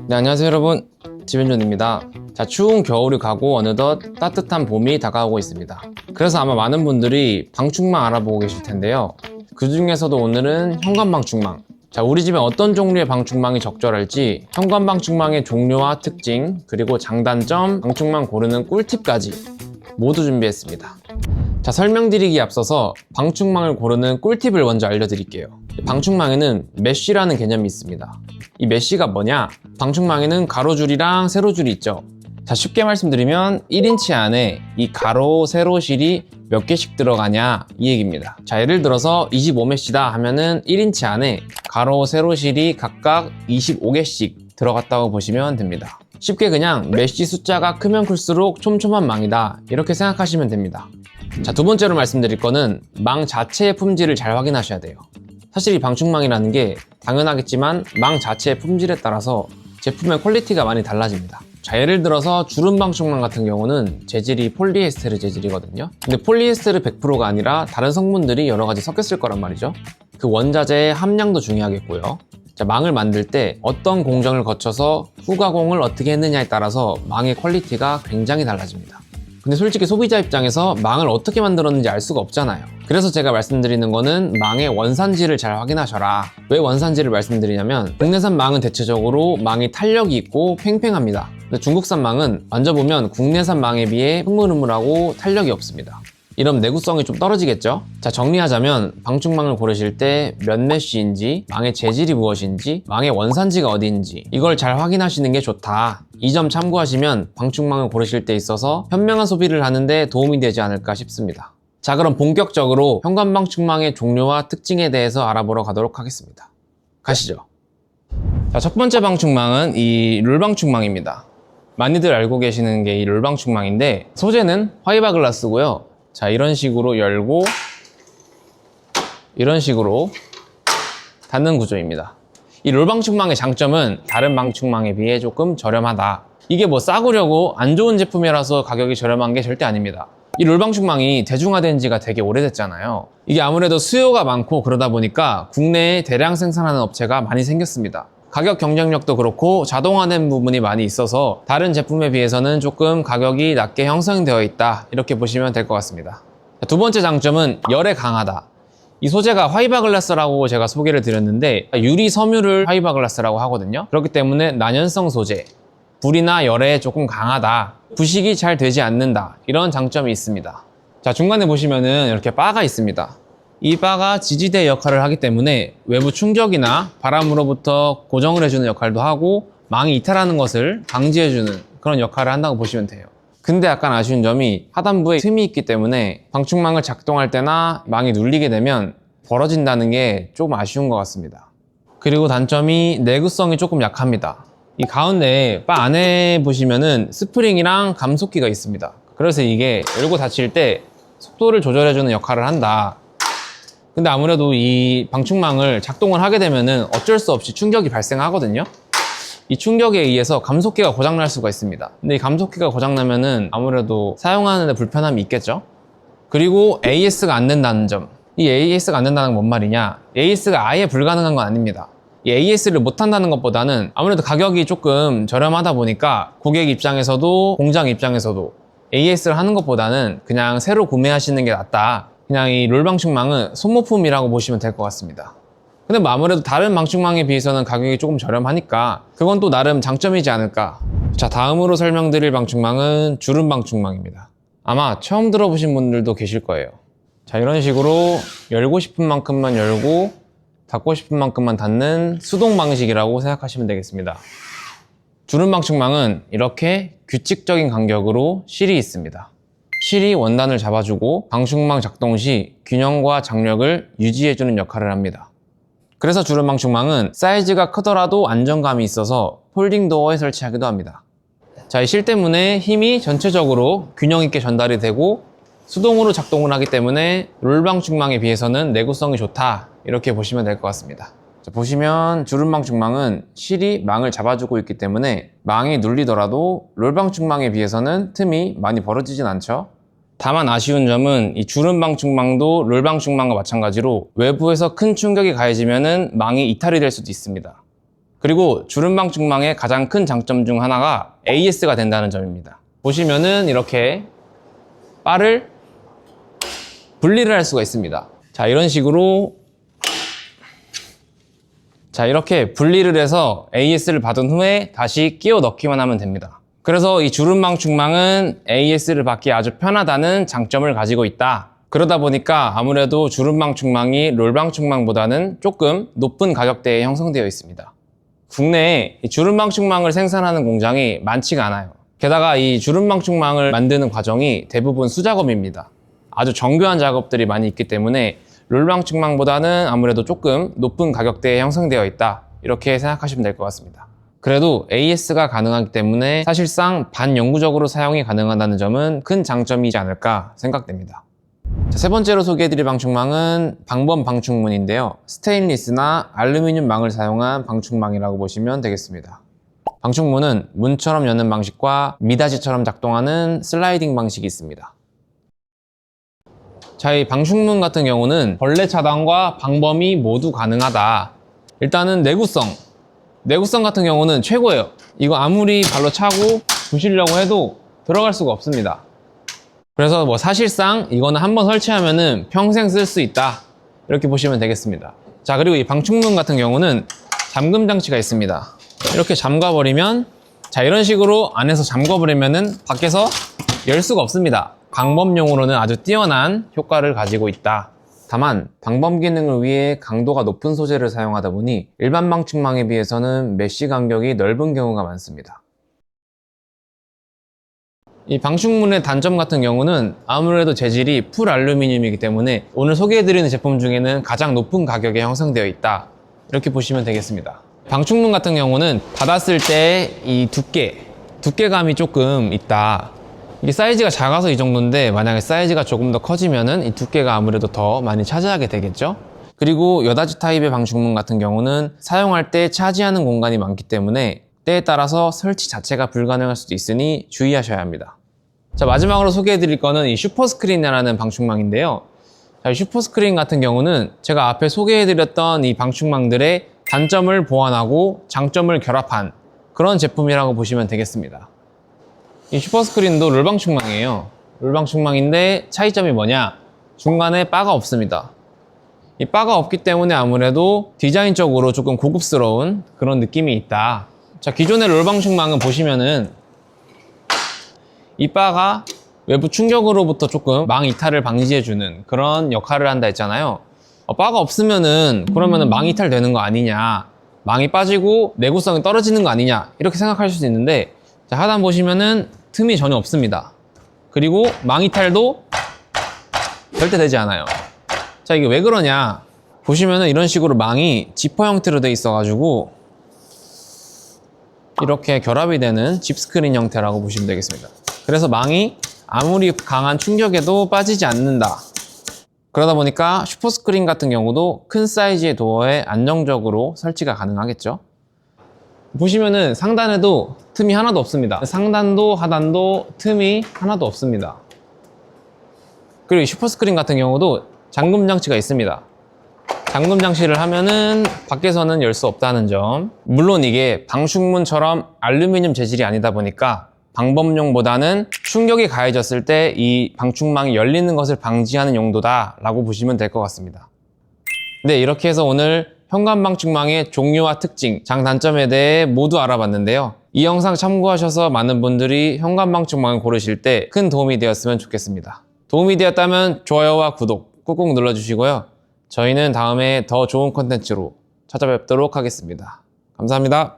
네, 안녕하세요 여러분, 지벤존입니다. 자, 추운 겨울이 가고 어느덧 따뜻한 봄이 다가오고 있습니다. 그래서 아마 많은 분들이 방충망 알아보고 계실 텐데요. 그 중에서도 오늘은 현관방충망. 자, 우리 집에 어떤 종류의 방충망이 적절할지, 현관방충망의 종류와 특징, 그리고 장단점, 방충망 고르는 꿀팁까지 모두 준비했습니다. 자, 설명드리기에 앞서서 방충망을 고르는 꿀팁을 먼저 알려드릴게요. 방충망에는 메쉬라는 개념이 있습니다. 이 메쉬가 뭐냐? 방충망에는 가로줄이랑 세로줄이 있죠. 자, 쉽게 말씀드리면 1인치 안에 이 가로, 세로 실이 몇 개씩 들어가냐 이 얘기입니다. 자, 예를 들어서 25메쉬다 하면은 1인치 안에 가로, 세로 실이 각각 25개씩 들어갔다고 보시면 됩니다. 쉽게 그냥 메쉬 숫자가 크면 클수록 촘촘한 망이다 이렇게 생각하시면 됩니다. 자, 두 번째로 말씀드릴 거는 망 자체의 품질을 잘 확인하셔야 돼요. 사실 이 방충망이라는 게 당연하겠지만 망 자체의 품질에 따라서 제품의 퀄리티가 많이 달라집니다. 자, 예를 들어서 주름 방충망 같은 경우는 재질이 폴리에스테르 재질이거든요. 근데 폴리에스테르 100%가 아니라 다른 성분들이 여러 가지 섞였을 거란 말이죠. 그 원자재의 함량도 중요하겠고요. 자, 망을 만들 때 어떤 공정을 거쳐서 후가공을 어떻게 했느냐에 따라서 망의 퀄리티가 굉장히 달라집니다. 근데 솔직히 소비자 입장에서 망을 어떻게 만들었는지 알 수가 없잖아요. 그래서 제가 말씀드리는 거는 망의 원산지를 잘 확인하셔라. 왜 원산지를 말씀드리냐면 국내산 망은 대체적으로 망이 탄력이 있고 팽팽합니다. 근데 중국산 망은 만져보면 국내산 망에 비해 흐물흐물하고 탄력이 없습니다. 이런 내구성이 좀 떨어지겠죠? 자, 정리하자면 방충망을 고르실 때 몇 메쉬인지, 망의 재질이 무엇인지, 망의 원산지가 어디인지 이걸 잘 확인하시는 게 좋다. 이 점 참고하시면 방충망을 고르실 때 있어서 현명한 소비를 하는데 도움이 되지 않을까 싶습니다. 자, 그럼 본격적으로 현관방충망의 종류와 특징에 대해서 알아보러 가도록 하겠습니다. 가시죠. 자, 첫 번째 방충망은 이 룰방충망입니다. 많이들 알고 계시는 게 이 룰방충망인데 소재는 화이바글라스고요. 자, 이런 식으로 열고 이런 식으로 닫는 구조입니다. 이 롤방충망의 장점은 다른 방충망에 비해 조금 저렴하다. 이게 뭐 싸구려고 안 좋은 제품이라서 가격이 저렴한 게 절대 아닙니다. 이 롤방충망이 대중화된 지가 되게 오래됐잖아요. 이게 아무래도 수요가 많고 그러다 보니까 국내에 대량 생산하는 업체가 많이 생겼습니다. 가격 경쟁력도 그렇고 자동화된 부분이 많이 있어서 다른 제품에 비해서는 조금 가격이 낮게 형성되어 있다 이렇게 보시면 될 것 같습니다. 두 번째 장점은 열에 강하다. 이 소재가 화이바글라스라고 제가 소개를 드렸는데 유리 섬유를 화이바글라스라고 하거든요. 그렇기 때문에 난연성 소재, 불이나 열에 조금 강하다, 부식이 잘 되지 않는다 이런 장점이 있습니다. 자, 중간에 보시면은 이렇게 바가 있습니다. 이 바가 지지대 역할을 하기 때문에 외부 충격이나 바람으로부터 고정을 해주는 역할도 하고 망이 이탈하는 것을 방지해주는 그런 역할을 한다고 보시면 돼요. 근데 약간 아쉬운 점이 하단부에 틈이 있기 때문에 방충망을 작동할 때나 망이 눌리게 되면 벌어진다는 게 조금 아쉬운 것 같습니다. 그리고 단점이 내구성이 조금 약합니다. 이 가운데 바 안에 보시면은 스프링이랑 감속기가 있습니다. 그래서 이게 열고 닫힐 때 속도를 조절해주는 역할을 한다. 근데 아무래도 이 방충망을 작동을 하게 되면은 어쩔 수 없이 충격이 발생하거든요. 이 충격에 의해서 감속기가 고장날 수가 있습니다. 근데 이 감속기가 고장나면은 아무래도 사용하는 데 불편함이 있겠죠. 그리고 AS가 안 된다는 점. 이 AS가 안 된다는 건 뭔 말이냐? AS가 아예 불가능한 건 아닙니다. 이 AS를 못 한다는 것보다는 아무래도 가격이 조금 저렴하다 보니까 고객 입장에서도 공장 입장에서도 AS를 하는 것보다는 그냥 새로 구매하시는 게 낫다. 그냥 이 롤방충망은 소모품이라고 보시면 될 것 같습니다. 근데 뭐 아무래도 다른 방충망에 비해서는 가격이 조금 저렴하니까 그건 또 나름 장점이지 않을까. 자, 다음으로 설명드릴 방충망은 주름 방충망입니다. 아마 처음 들어보신 분들도 계실 거예요. 자, 이런 식으로 열고 싶은 만큼만 열고 닫고 싶은 만큼만 닫는 수동 방식이라고 생각하시면 되겠습니다. 주름 방충망은 이렇게 규칙적인 간격으로 실이 있습니다. 실이 원단을 잡아주고 방충망 작동 시 균형과 장력을 유지해주는 역할을 합니다. 그래서 주름 방충망은 사이즈가 크더라도 안정감이 있어서 폴딩 도어에 설치하기도 합니다. 자, 이 실 때문에 힘이 전체적으로 균형 있게 전달이 되고 수동으로 작동을 하기 때문에 롤 방충망에 비해서는 내구성이 좋다 이렇게 보시면 될 것 같습니다. 자, 보시면 주름 방충망은 실이 망을 잡아주고 있기 때문에 망이 눌리더라도 롤 방충망에 비해서는 틈이 많이 벌어지진 않죠. 다만 아쉬운 점은 이 주름 방충망도 롤 방충망과 마찬가지로 외부에서 큰 충격이 가해지면은 망이 이탈이 될 수도 있습니다. 그리고 주름 방충망의 가장 큰 장점 중 하나가 AS가 된다는 점입니다. 보시면은 이렇게 바를 분리를 할 수가 있습니다. 자, 이런 식으로 이렇게 분리를 해서 AS를 받은 후에 다시 끼워 넣기만 하면 됩니다. 그래서 이 주름 방충망은 AS를 받기 아주 편하다는 장점을 가지고 있다. 그러다 보니까 아무래도 주름 방충망이 롤 방충망보다는 조금 높은 가격대에 형성되어 있습니다. 국내에 이 주름 방충망을 생산하는 공장이 많지가 않아요. 게다가 이 주름 방충망을 만드는 과정이 대부분 수작업입니다. 아주 정교한 작업들이 많이 있기 때문에 롤 방충망보다는 아무래도 조금 높은 가격대에 형성되어 있다. 이렇게 생각하시면 될 것 같습니다. 그래도 AS가 가능하기 때문에 사실상 반영구적으로 사용이 가능하다는 점은 큰 장점이지 않을까 생각됩니다. 자, 세 번째로 소개해드릴 방충망은 방범 방충문인데요. 스테인리스나 알루미늄 망을 사용한 방충망이라고 보시면 되겠습니다. 방충문은 문처럼 여는 방식과 미닫이처럼 작동하는 슬라이딩 방식이 있습니다. 자, 이 방충문 같은 경우는 벌레 차단과 방범이 모두 가능하다. 일단은 내구성 같은 경우는 최고예요. 이거 아무리 발로 차고 부시려고 해도 들어갈 수가 없습니다. 그래서 뭐 사실상 이거는 한번 설치하면은 평생 쓸 수 있다. 이렇게 보시면 되겠습니다. 자, 그리고 이 방충문 같은 경우는 잠금 장치가 있습니다. 이렇게 잠가버리면, 자, 이런 식으로 안에서 잠궈버리면은 밖에서 열 수가 없습니다. 방범용으로는 아주 뛰어난 효과를 가지고 있다. 다만 방범 기능을 위해 강도가 높은 소재를 사용하다 보니 일반 방충망에 비해서는 메쉬 간격이 넓은 경우가 많습니다. 이 방충문의 단점 같은 경우는 아무래도 재질이 풀 알루미늄이기 때문에 오늘 소개해드리는 제품 중에는 가장 높은 가격에 형성되어 있다. 이렇게 보시면 되겠습니다. 방충문 같은 경우는 닫았을 때 이 두께감이 조금 있다. 이게 사이즈가 작아서 이 정도인데 만약에 사이즈가 조금 더 커지면은 이 두께가 아무래도 더 많이 차지하게 되겠죠. 그리고 여닫이 타입의 방충문 같은 경우는 사용할 때 차지하는 공간이 많기 때문에 때에 따라서 설치 자체가 불가능할 수도 있으니 주의하셔야 합니다. 자, 마지막으로 소개해드릴 거는 이 슈퍼스크린이라는 방충망인데요. 자, 이 슈퍼스크린 같은 경우는 제가 앞에 소개해드렸던 이 방충망들의 단점을 보완하고 장점을 결합한 그런 제품이라고 보시면 되겠습니다. 이 슈퍼스크린도 롤방충망이에요. 롤방충망인데 차이점이 뭐냐? 중간에 바가 없습니다. 이 바가 없기 때문에 아무래도 디자인적으로 조금 고급스러운 그런 느낌이 있다. 자, 기존의 롤방충망은 보시면은 이 바가 외부 충격으로부터 조금 망 이탈을 방지해주는 그런 역할을 한다 했잖아요. 바가 없으면은 그러면은 망 이탈 되는 거 아니냐, 망이 빠지고 내구성이 떨어지는 거 아니냐 이렇게 생각할 수도 있는데, 자, 하단 보시면은 틈이 전혀 없습니다. 그리고 망 이탈도 절대 되지 않아요. 자, 이게 왜 그러냐 보시면은 이런 식으로 망이 지퍼 형태로 돼 있어 가지고 이렇게 결합이 되는 집 스크린 형태라고 보시면 되겠습니다. 그래서 망이 아무리 강한 충격에도 빠지지 않는다. 그러다 보니까 슈퍼스크린 같은 경우도 큰 사이즈의 도어에 안정적으로 설치가 가능하겠죠. 보시면은 상단에도 틈이 하나도 없습니다. 상단도 하단도 틈이 하나도 없습니다. 그리고 이 슈퍼스크린 같은 경우도 잠금 장치가 있습니다. 잠금 장치를 하면은 밖에서는 열 수 없다는 점. 물론 이게 방충문처럼 알루미늄 재질이 아니다 보니까 방범용보다는 충격이 가해졌을 때 이 방충망이 열리는 것을 방지하는 용도다 라고 보시면 될 것 같습니다. 네, 이렇게 해서 오늘 현관방충망의 종류와 특징, 장단점에 대해 모두 알아봤는데요. 이 영상 참고하셔서 많은 분들이 현관방충망을 고르실 때 큰 도움이 되었으면 좋겠습니다. 도움이 되었다면 좋아요와 구독 꾹꾹 눌러주시고요. 저희는 다음에 더 좋은 콘텐츠로 찾아뵙도록 하겠습니다. 감사합니다.